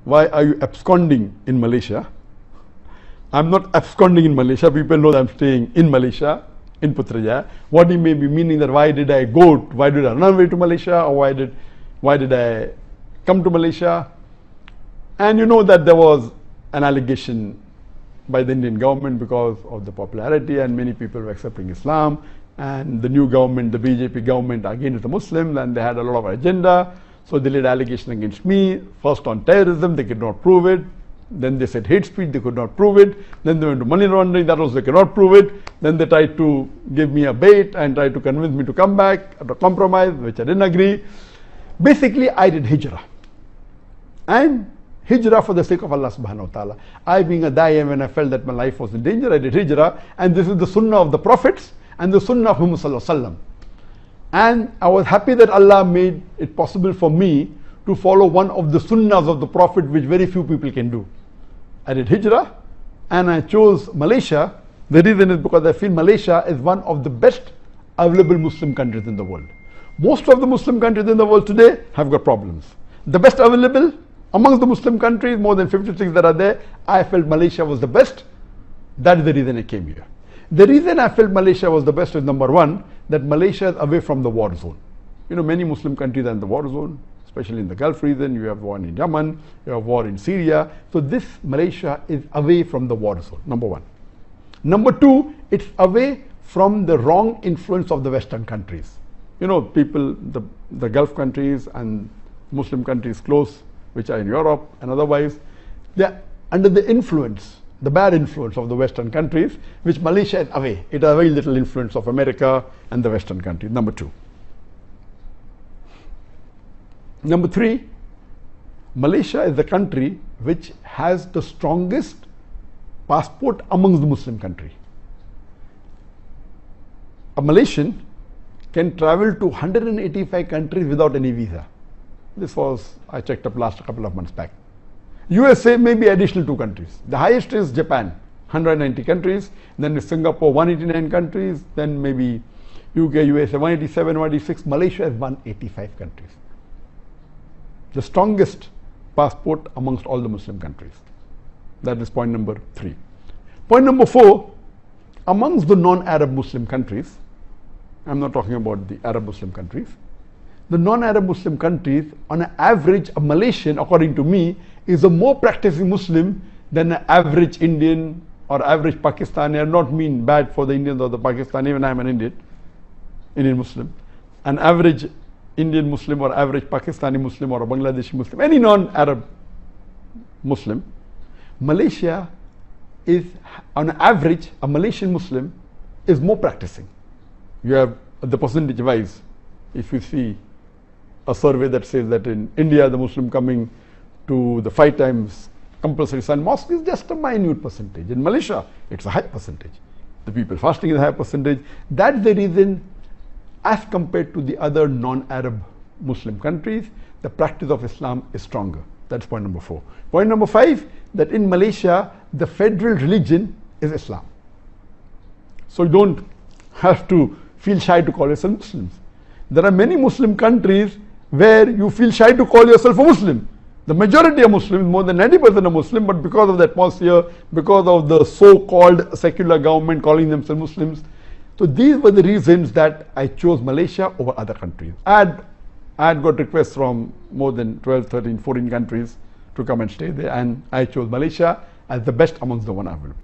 why are you absconding in Malaysia? I'm not absconding in Malaysia. People know that I'm staying in Malaysia, in Putrajaya. What he may be meaning that why did I run away to Malaysia, or why did I come to Malaysia? And you know that there was an allegation by the Indian government because of the popularity, and many people were accepting Islam, and the new government, the BJP government, again is the Muslims, and they had a lot of agenda. So they laid allegation against me, first on terrorism, they could not prove it. Then they said hate speech, they could not prove it. Then they went to money laundering, that also they cannot prove it. Then they tried to give me a bait and tried to convince me to come back at a compromise, which I didn't agree. Basically, I did hijrah. And hijrah for the sake of Allah subhanahu wa ta'ala. I being a Daa'iyah, when I felt that my life was in danger, I did hijrah. And this is the sunnah of the prophets and the sunnah of Muhammad sallallahu alaihi wasallam. And I was happy that Allah made it possible for me to follow one of the sunnahs of the Prophet, which very few people can do. I did hijrah and I chose Malaysia. The reason is because I feel Malaysia is one of the best available Muslim countries in the world. Most of the Muslim countries in the world today have got problems. The best available amongst the Muslim countries, more than 56 that are there, I felt Malaysia was the best. That is the reason I came here. The reason I felt Malaysia was the best is, number one, that Malaysia is away from the war zone. You know, many Muslim countries are in the war zone, especially in the Gulf region. You have war in Yemen, you have war in Syria. So this Malaysia is away from the war zone, number one. Number two, it's away from the wrong influence of the Western countries. You know, people, the Gulf countries and Muslim countries close, which are in Europe and otherwise, they're under the influence, the bad influence of the Western countries, which Malaysia is away. It has very little influence of America and the Western countries, number two. Number three, Malaysia is the country which has the strongest passport amongst the Muslim country. A Malaysian can travel to 185 countries without any visa. This was, I checked up last couple of months back. USA may be additional 2 countries. The highest is Japan, 190 countries. Then is Singapore, 189 countries. Then maybe UK, USA, 187, 186. Malaysia is 185 countries. The strongest passport amongst all the Muslim countries. That is point number 3. Point number 4, amongst the non-Arab Muslim countries, I'm not talking about the Arab Muslim countries, the non-Arab Muslim countries, on an average, a Malaysian, according to me, is a more practicing Muslim than an average Indian or average Pakistani. I do not mean bad for the Indians or the Pakistani, even I am an Indian Muslim. An average Indian Muslim or average Pakistani Muslim or a Bangladeshi Muslim, any non-Arab Muslim, Malaysia is, on average, a Malaysian Muslim is more practicing. You have the percentage wise, if you see a survey that says that in India the Muslim coming to the 5 times compulsory Sun mosque is just a minute percentage. In Malaysia, it's a high percentage. The people fasting is a high percentage. That's the reason, as compared to the other non-Arab Muslim countries, the practice of Islam is stronger. That's point number 4. Point number 5, that in Malaysia, the federal religion is Islam. So you don't have to feel shy to call yourself Muslims. There are many Muslim countries where you feel shy to call yourself a Muslim. The majority are Muslims, more than 90% are Muslim, but because of the atmosphere, because of the so-called secular government calling themselves Muslims. So these were the reasons that I chose Malaysia over other countries. I had got requests from more than 12, 13, 14 countries to come and stay there, and I chose Malaysia as the best amongst the one available.